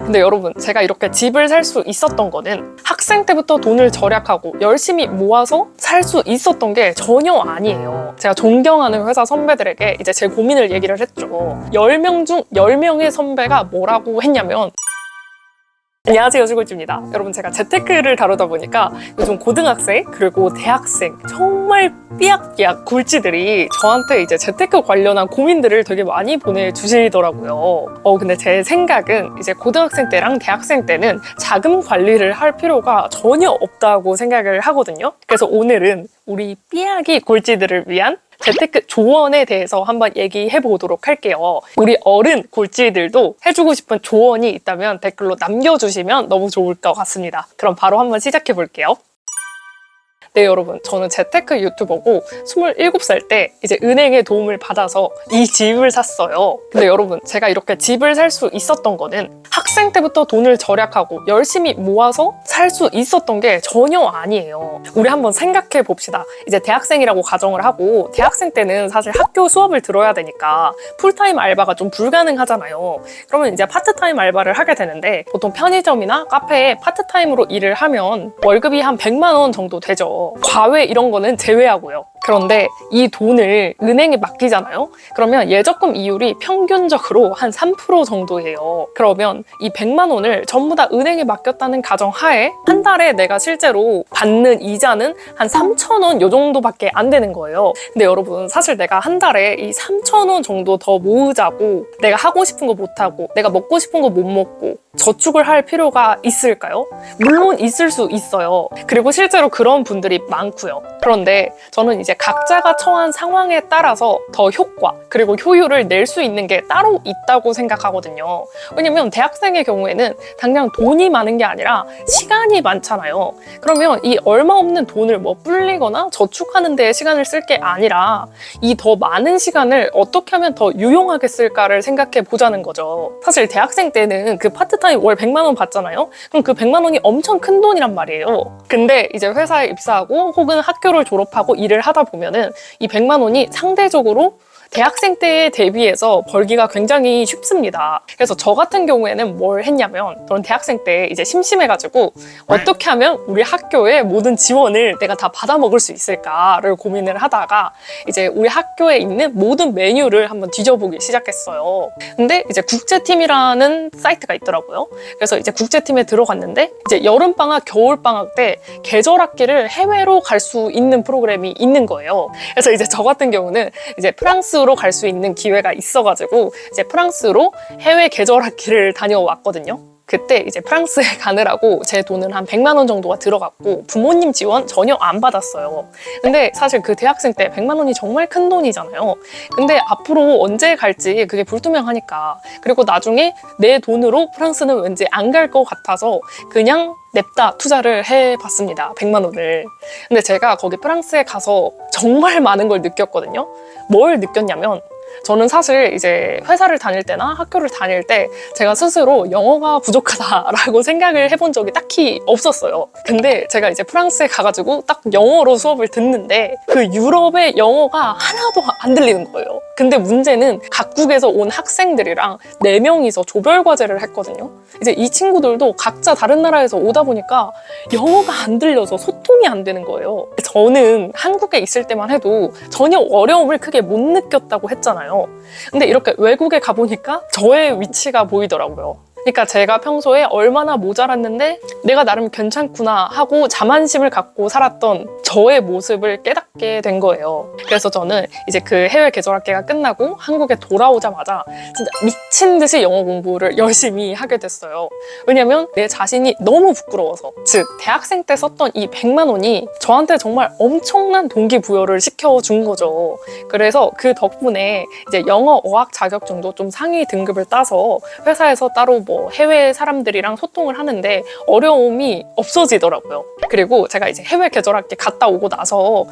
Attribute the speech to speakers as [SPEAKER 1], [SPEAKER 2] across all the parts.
[SPEAKER 1] 근데 여러분, 제가 이렇게 집을 살 수 있었던 거는 학생 때부터 돈을 절약하고 열심히 모아서 살 수 있었던 게 전혀 아니에요. 제가 존경하는 회사 선배들에게 이제 제 고민을 얘기를 했죠. 10명 중 10명의 선배가 뭐라고 했냐면, 안녕하세요, 시골쥐입니다. 여러분, 제가 재테크를 다루다 보니까 요즘 고등학생 그리고 대학생 정말 삐약삐약 굴지들이 저한테 이제 재테크 관련한 고민들을 되게 많이 보내주시더라고요. 근데 제 생각은 이제 고등학생 때랑 대학생 때는 자금 관리를 할 필요가 전혀 없다고 생각을 하거든요. 그래서 오늘은 우리 삐약이 골지들을 위한 재테크 조언에 대해서 한번 얘기해 보도록 할게요. 우리 어른 골지들도 해주고 싶은 조언이 있다면 댓글로 남겨주시면 너무 좋을 것 같습니다. 그럼 바로 한번 시작해 볼게요. 네, 여러분, 저는 재테크 유튜버고 27살 때 이제 은행의 도움을 받아서 이 집을 샀어요. 근데 여러분, 제가 이렇게 집을 살 수 있었던 거는 학생 때부터 돈을 절약하고 열심히 모아서 살 수 있었던 게 전혀 아니에요. 우리 한번 생각해 봅시다. 이제 대학생이라고 가정을 하고 대학생 때는 사실 학교 수업을 들어야 되니까 풀타임 알바가 좀 불가능하잖아요. 그러면 이제 파트타임 알바를 하게 되는데 보통 편의점이나 카페에 파트타임으로 일을 하면 월급이 한 100만 원 정도 되죠. 과외 이런 거는 제외하고요. 그런데 이 돈을 은행에 맡기잖아요? 그러면 예적금 이율이 평균적으로 한 3% 정도예요. 그러면 이 100만 원을 전부 다 은행에 맡겼다는 가정하에 한 달에 내가 실제로 받는 이자는 한 3,000원 요 정도밖에 안 되는 거예요. 근데 여러분, 사실 내가 한 달에 이 3,000원 정도 더 모으자고 내가 하고 싶은 거 못하고 내가 먹고 싶은 거 못 먹고 저축을 할 필요가 있을까요? 물론 있을 수 있어요. 그리고 실제로 그런 분들이 많고요. 그런데 저는 이제 각자가 처한 상황에 따라서 더 효과 그리고 효율을 낼 수 있는 게 따로 있다고 생각하거든요. 왜냐면 대학생의 경우에는 당장 돈이 많은 게 아니라 시간이 많잖아요. 그러면 이 얼마 없는 돈을 뭐 불리거나 저축하는 데 시간을 쓸 게 아니라 이 더 많은 시간을 어떻게 하면 더 유용하게 쓸까를 생각해 보자는 거죠. 사실 대학생 때는 그 파트타임 월 100만 원 받잖아요. 그럼 그 100만 원이 엄청 큰 돈이란 말이에요. 근데 이제 회사에 입사하고 혹은 학교를 졸업하고 일을 하다 보면은 이 100만 원이 상대적으로 대학생 때에 대비해서 벌기가 굉장히 쉽습니다. 그래서 저 같은 경우에는 뭘 했냐면, 저는 대학생 때 이제 심심해가지고 어떻게 하면 우리 학교의 모든 지원을 내가 다 받아 먹을 수 있을까를 고민을 하다가 이제 우리 학교에 있는 모든 메뉴를 한번 뒤져보기 시작했어요. 근데 이제 국제팀이라는 사이트가 있더라고요. 그래서 이제 국제팀에 들어갔는데 이제 여름방학, 겨울방학 때 계절학기를 해외로 갈 수 있는 프로그램이 있는 거예요. 그래서 이제 저 같은 경우는 이제 프랑스로 갈 수 있는 기회가 있어가지고 이제 프랑스로 해외 계절학기를 다녀왔거든요. 그때 이제 프랑스에 가느라고 제 돈은 한 100만 원 정도가 들어갔고 부모님 지원 전혀 안 받았어요. 근데 사실 그 대학생 때 100만 원이 정말 큰 돈이잖아요. 근데 앞으로 언제 갈지 그게 불투명하니까, 그리고 나중에 내 돈으로 프랑스는 왠지 안 갈 것 같아서 그냥 냅다 투자를 해봤습니다. 100만 원을. 근데 제가 거기 프랑스에 가서 정말 많은 걸 느꼈거든요. 뭘 느꼈냐면, 저는 사실 이제 회사를 다닐 때나 학교를 다닐 때 제가 스스로 영어가 부족하다라고 생각을 해본 적이 딱히 없었어요. 근데 제가 이제 프랑스에 가가지고 딱 영어로 수업을 듣는데 그 유럽의 영어가 하나도 안 들리는 거예요. 근데 문제는 각국에서 온 학생들이랑 4명이서 조별 과제를 했거든요. 이제 이 친구들도 각자 다른 나라에서 오다 보니까 영어가 안 들려서 소통이 안 되는 거예요. 저는 한국에 있을 때만 해도 전혀 어려움을 크게 못 느꼈다고 했잖아요. 근데 이렇게 외국에 가보니까 저의 위치가 보이더라고요. 그러니까 제가 평소에 얼마나 모자랐는데 내가 나름 괜찮구나 하고 자만심을 갖고 살았던 저의 모습을 깨닫게 된 거예요. 그래서 저는 이제 그 해외 계절학기가 끝나고 한국에 돌아오자마자 진짜 미친 듯이 영어 공부를 열심히 하게 됐어요. 왜냐면 내 자신이 너무 부끄러워서. 즉, 대학생 때 썼던 이 100만 원이 저한테 정말 엄청난 동기부여를 시켜준 거죠. 그래서 그 덕분에 이제 영어 어학 자격증도 좀 상위 등급을 따서 회사에서 따로 뭐 해외 사람들이랑 소통을 하는데 어려움이 없어지더라고요. 그리고 제가 이제 해외 계절학기 갔다 오고 나서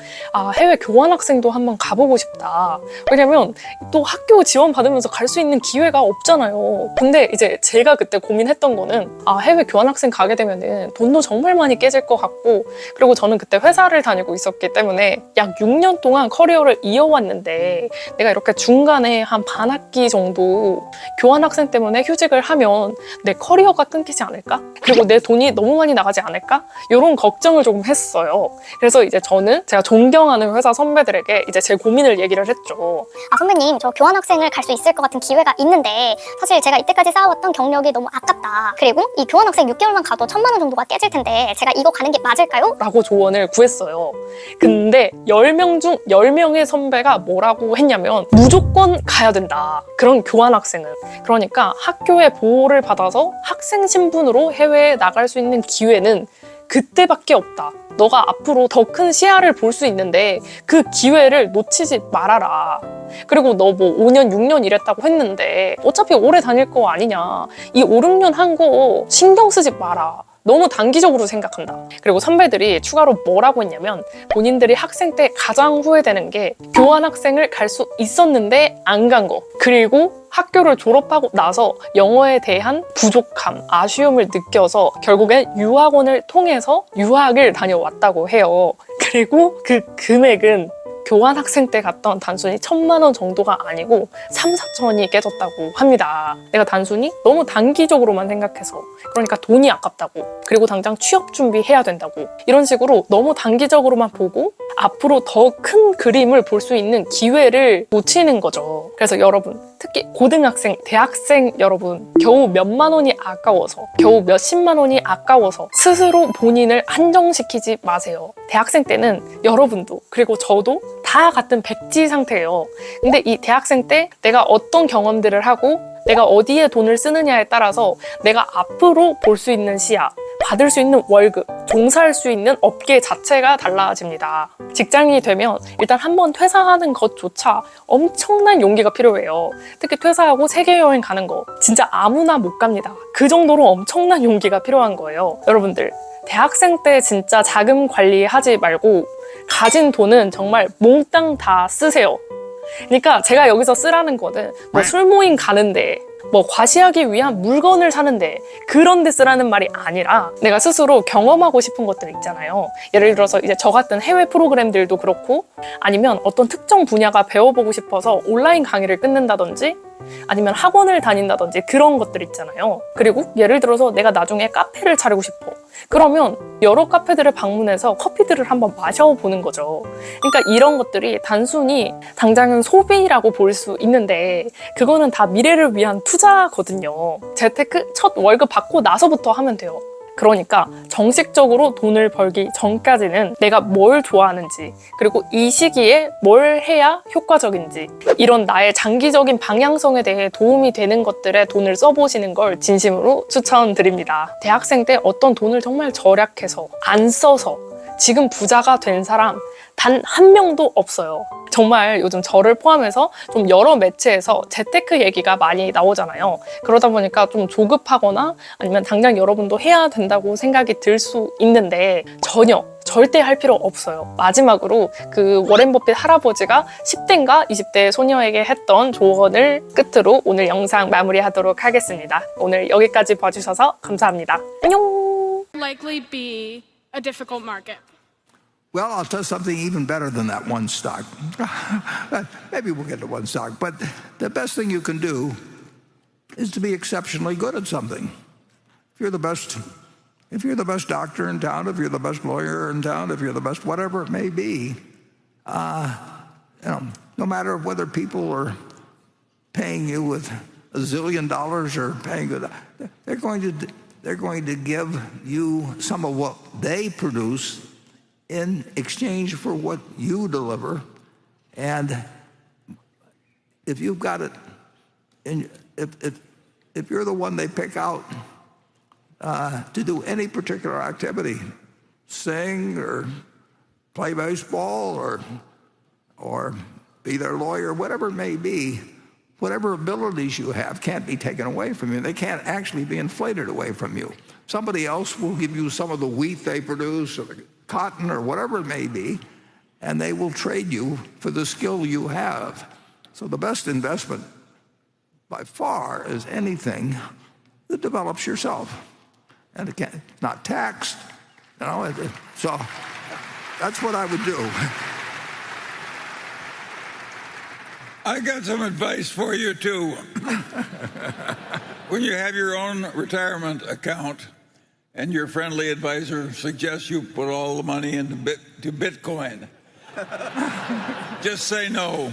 [SPEAKER 1] 해외 교환학생도 한번 가보고 싶다. 왜냐면 또 학교 지원 받으면서 갈 수 있는 기회가 없잖아요. 근데 이제 제가 그때 고민했던 거는 해외 교환학생 가게 되면은 돈도 정말 많이 깨질 것 같고, 그리고 저는 그때 회사를 다니고 있었기 때문에 약 6년 동안 커리어를 이어왔는데 내가 이렇게 중간에 한 반 학기 정도 교환학생 때문에 휴직을 하면 하면 내 커리어가 끊기지 않을까? 그리고 내 돈이 너무 많이 나가지 않을까? 이런 걱정을 조금 했어요. 그래서 이제 저는 제가 존경하는 회사 선배들에게 이제 제 고민을 얘기를 했죠.
[SPEAKER 2] 선배님, 저 교환학생을 갈 수 있을 것 같은 기회가 있는데 사실 제가 이때까지 쌓아왔던 경력이 너무 아깝다. 그리고 이 교환학생 6개월만 가도 1,000만 원 정도가 깨질 텐데 제가 이거 가는 게 맞을까요?
[SPEAKER 1] 라고 조언을 구했어요. 근데 10명 중 10명의 선배가 뭐라고 했냐면 무조건 가야 된다. 그런 교환학생은. 그러니까 학교의 보호를 받아서 학생 신분으로 해외에 나갈 수 있는 기회는 그때밖에 없다. 너가 앞으로 더 큰 시야를 볼 수 있는데 그 기회를 놓치지 말아라. 그리고 너 뭐 5년, 6년 일했다고 했는데 어차피 오래 다닐 거 아니냐. 이 5, 6년 한 거 신경 쓰지 마라. 너무 단기적으로 생각한다. 그리고 선배들이 추가로 뭐라고 했냐면 본인들이 학생 때 가장 후회되는 게 교환학생을 갈 수 있었는데 안 간 거. 그리고 학교를 졸업하고 나서 영어에 대한 부족함, 아쉬움을 느껴서 결국엔 유학원을 통해서 유학을 다녀왔다고 해요. 그리고 그 금액은 교환학생 때 갔던 단순히 1,000만 원 정도가 아니고 3, 4천 원이 깨졌다고 합니다. 내가 단순히 너무 단기적으로만 생각해서 그러니까 돈이 아깝다고 그리고 당장 취업 준비해야 된다고 이런 식으로 너무 단기적으로만 보고 앞으로 더 큰 그림을 볼 수 있는 기회를 놓치는 거죠. 그래서 여러분 특히 고등학생, 대학생 여러분 겨우 몇만 원이 아까워서 겨우 몇십만 원이 아까워서 스스로 본인을 한정시키지 마세요. 대학생 때는 여러분도 그리고 저도 다 같은 백지 상태예요. 근데 이 대학생 때 내가 어떤 경험들을 하고 내가 어디에 돈을 쓰느냐에 따라서 내가 앞으로 볼 수 있는 시야, 받을 수 있는 월급, 종사할 수 있는 업계 자체가 달라집니다. 직장인이 되면 일단 한번 퇴사하는 것조차 엄청난 용기가 필요해요. 특히 퇴사하고 세계 여행 가는 거 진짜 아무나 못 갑니다. 그 정도로 엄청난 용기가 필요한 거예요. 여러분들 대학생 때 진짜 자금 관리하지 말고 가진 돈은 정말 몽땅 다 쓰세요. 그러니까 제가 여기서 쓰라는 거는 뭐 술 모임 가는데 뭐 과시하기 위한 물건을 사는데 그런 데 쓰라는 말이 아니라 내가 스스로 경험하고 싶은 것들 있잖아요. 예를 들어서 이제 저 같은 해외 프로그램들도 그렇고 아니면 어떤 특정 분야가 배워보고 싶어서 온라인 강의를 끊는다든지 아니면 학원을 다닌다든지 그런 것들 있잖아요. 그리고 예를 들어서 내가 나중에 카페를 차리고 싶어. 그러면 여러 카페들을 방문해서 커피들을 한번 마셔보는 거죠. 그러니까 이런 것들이 단순히 당장은 소비라고 볼 수 있는데 그거는 다 미래를 위한 투자거든요. 재테크 첫 월급 받고 나서부터 하면 돼요. 그러니까 정식적으로 돈을 벌기 전까지는 내가 뭘 좋아하는지 그리고 이 시기에 뭘 해야 효과적인지 이런 나의 장기적인 방향성에 대해 도움이 되는 것들에 돈을 써보시는 걸 진심으로 추천드립니다. 대학생 때 어떤 돈을 정말 절약해서 안 써서 지금 부자가 된 사람 단 한 명도 없어요. 정말 요즘 저를 포함해서 좀 여러 매체에서 재테크 얘기가 많이 나오잖아요. 그러다 보니까 좀 조급하거나 아니면 당장 여러분도 해야 된다고 생각이 들 수 있는데 전혀 절대 할 필요 없어요. 마지막으로 그 워렌 버핏 할아버지가 10대인가 20대 소녀에게 했던 조언을 끝으로 오늘 영상 마무리하도록 하겠습니다. 오늘 여기까지 봐주셔서 감사합니다. 안녕!
[SPEAKER 3] Likely be a difficult market.
[SPEAKER 4] Well, I'll tell you something even better than that one stock. Maybe we'll get to one stock, but the best thing you can do is to be exceptionally good at something. If you're the best doctor in town, if you're the best lawyer in town, if you're the best whatever it may be, no matter whether people are paying you with $1 zillion or paying you, they're going to give you some of what they produce in exchange for what you deliver. And if you've got it, and if you're the one they pick out to do any particular activity, sing or play baseball or be their lawyer, whatever it may be, whatever abilities you have can't be taken away from you. They can't actually be inflated away from you. Somebody else will give you some of the wheat they produce or the cotton or whatever it may be, and they will trade you for the skill you have. So the best investment by far is anything that develops yourself. And again, not taxed, so that's what I would do.
[SPEAKER 5] I got some advice for you too. When you have your own retirement account and your friendly advisor suggests you put all the money into Bitcoin, just say no.